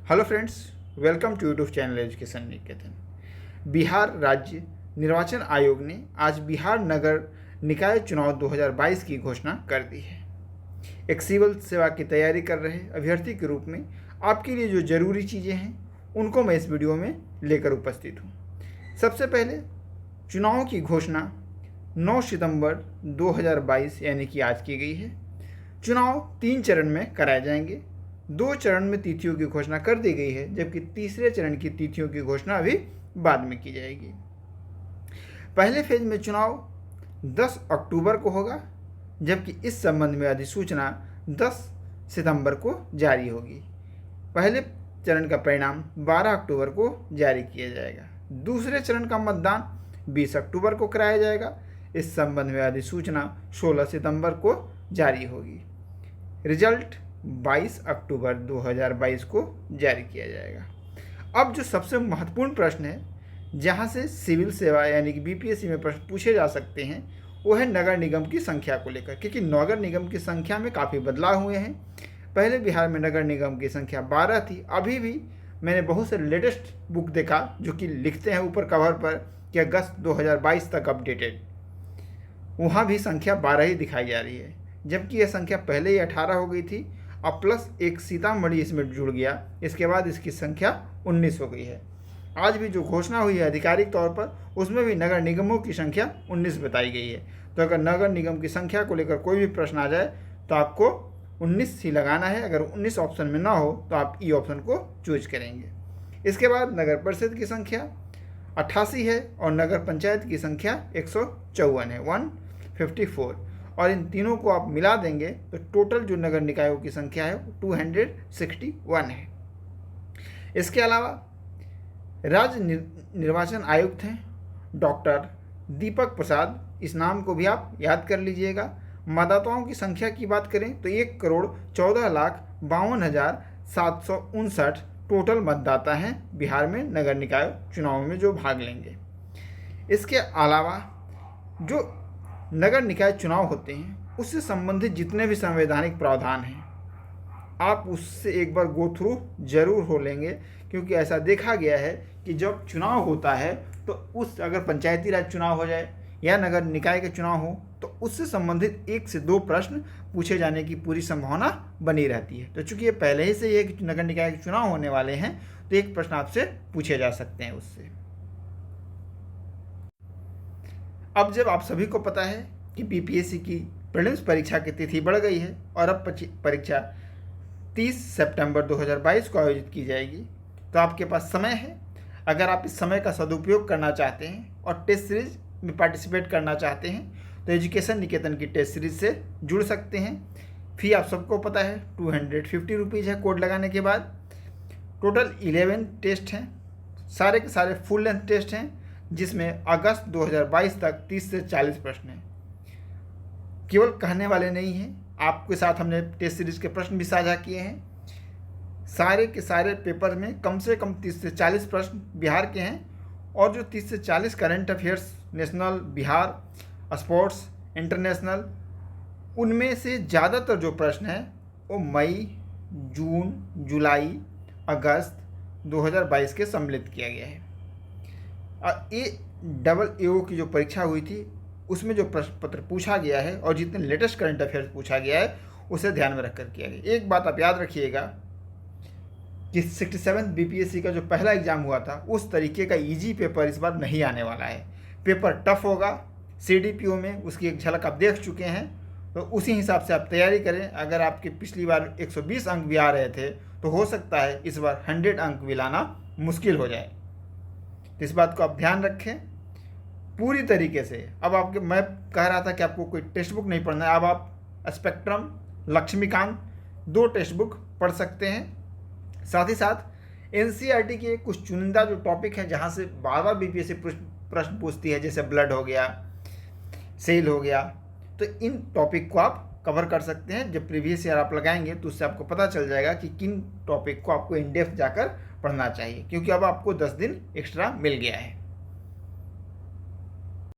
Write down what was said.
Hello friends, welcome to YouTube channel education Niketan. Bihar राज्य निर्वाचन आयोग ने आज बिहार नगर निकाय चुनाव 2022 की घोषणा कर दी है। एक सिविल सेवा की तैयारी कर रहे अभ्यर्थी के रूप में आपके लिए जो ज़रूरी चीज़ें हैं उनको मैं इस वीडियो में लेकर उपस्थित हूँ। सबसे पहले चुनाव की घोषणा 9 सितंबर 2022 यानी कि आज की गई है। चुनाव 3 चरण में कराए जाएंगे। 2 चरण में तिथियों की घोषणा कर दी गई है, जबकि तीसरे चरण की तिथियों की घोषणा अभी बाद में की जाएगी। पहले फेज में चुनाव 10 अक्टूबर को होगा, जबकि इस संबंध में अधिसूचना 10 सितंबर को जारी होगी। पहले चरण का परिणाम 12 अक्टूबर को जारी किया जाएगा। दूसरे चरण का मतदान 20 अक्टूबर को कराया जाएगा। इस संबंध में अधिसूचना 16 सितंबर को जारी होगी। रिजल्ट 22 अक्टूबर 2022 को जारी किया जाएगा। अब जो सबसे महत्वपूर्ण प्रश्न है, जहां से सिविल सेवा यानी कि बीपीएससी में प्रश्न पूछे जा सकते हैं, वो है नगर निगम की संख्या को लेकर, क्योंकि नगर निगम की संख्या में काफ़ी बदलाव हुए हैं। पहले बिहार में नगर निगम की संख्या 12 थी। अभी भी मैंने बहुत से लेटेस्ट बुक देखा जो कि लिखते हैं ऊपर कवर पर कि अगस्त 2022 तक अपडेटेड, वहाँ भी संख्या 12 ही दिखाई जा रही है, जबकि यह संख्या पहले ही 18 हो गई थी। अब प्लस एक सीतामढ़ी इसमें जुड़ गया, इसके बाद इसकी संख्या 19 हो गई है। आज भी जो घोषणा हुई है आधिकारिक तौर पर, उसमें भी नगर निगमों की संख्या 19 बताई गई है। तो अगर नगर निगम की संख्या को लेकर कोई भी प्रश्न आ जाए तो आपको 19 ही लगाना है। अगर 19 ऑप्शन में ना हो तो आप ई ऑप्शन को चूज करेंगे। इसके बाद नगर परिषद की संख्या 88 है और नगर पंचायत की संख्या 154 है, 154, और इन तीनों को आप मिला देंगे तो टोटल जो नगर निकायों की संख्या है 261 है। इसके अलावा राज्य निर्वाचन आयुक्त हैं डॉक्टर दीपक प्रसाद, इस नाम को भी आप याद कर लीजिएगा। मतदाताओं की संख्या की बात करें तो 1,14,52,759 टोटल मतदाता हैं बिहार में नगर निकाय चुनाव में जो भाग लेंगे। इसके अलावा जो नगर निकाय चुनाव होते हैं उससे संबंधित जितने भी संवैधानिक प्रावधान हैं, आप उससे एक बार गो थ्रू जरूर हो लेंगे, क्योंकि ऐसा देखा गया है कि जब चुनाव होता है तो अगर पंचायती राज चुनाव हो जाए या नगर निकाय के चुनाव हो तो उससे संबंधित 1 से 2 प्रश्न पूछे जाने की पूरी संभावना बनी रहती है। तो चूंकि ये पहले ही से ये नगर निकाय के चुनाव होने वाले हैं, तो एक प्रश्न आपसे पूछे जा सकते हैं उससे। अब जब आप सभी को पता है कि बीपीएससी की प्रीलिम्स परीक्षा की तिथि बढ़ गई है और अब परीक्षा 30 सितंबर 2022 को आयोजित की जाएगी, तो आपके पास समय है। अगर आप इस समय का सदुपयोग करना चाहते हैं और टेस्ट सीरीज में पार्टिसिपेट करना चाहते हैं तो एजुकेशन निकेतन की टेस्ट सीरीज से जुड़ सकते हैं। फी आप सबको पता है 250 रुपीज़ है कोड लगाने के बाद। टोटल 11 टेस्ट हैं, सारे के सारे फुल लेंथ टेस्ट हैं, जिसमें अगस्त 2022 तक 30 से 40 प्रश्न हैं। केवल कहने वाले नहीं हैं, आपके साथ हमने टेस्ट सीरीज के प्रश्न भी साझा किए हैं। सारे के सारे पेपर में कम से कम 30 से 40 प्रश्न बिहार के हैं, और जो 30 से 40 current affairs, national, Bihar, sports, international, उनमें से ज़्यादातर जो प्रश्न हैं वो मई, जून, जुलाई, अगस्त 2022 के सम्मिलित किया गया है। AAO की जो परीक्षा हुई थी उसमें जो प्रश्न पत्र पूछा गया है और जितने लेटेस्ट करंट अफेयर्स पूछा गया है उसे ध्यान में रखकर किया गया। एक बात आप याद रखिएगा कि 67 बीपीएससी का जो पहला एग्जाम हुआ था उस तरीके का इजी पेपर इस बार नहीं आने वाला है। पेपर टफ होगा। CDPO में उसकी एक झलक आप देख चुके हैं, तो उसी हिसाब से आप तैयारी करें। अगर आपके पिछली बार 120 अंक भी आ रहे थे तो हो सकता है इस बार 100 अंक भी लाना मुश्किल हो जाए। तो इस बात को आप ध्यान रखें पूरी तरीके से। अब आपके मैं कह रहा था कि आपको कोई टेक्स्ट बुक नहीं पढ़ना है, अब आप स्पेक्ट्रम, लक्ष्मीकांत 2 टेक्स्ट बुक पढ़ सकते हैं। साथ ही साथ NCERT के कुछ चुनिंदा जो टॉपिक हैं जहाँ से बार बार बीपीएससी प्रश्न पूछती है, जैसे ब्लड हो गया, सेल हो गया, तो इन टॉपिक को आप कवर कर सकते हैं। जब प्रीवियस ईयर आप लगाएंगे तो उससे आपको पता चल जाएगा कि किन टॉपिक को आपको इन डेप्थ जाकर पढ़ना चाहिए, क्योंकि अब आपको 10 दिन एक्स्ट्रा मिल गया है।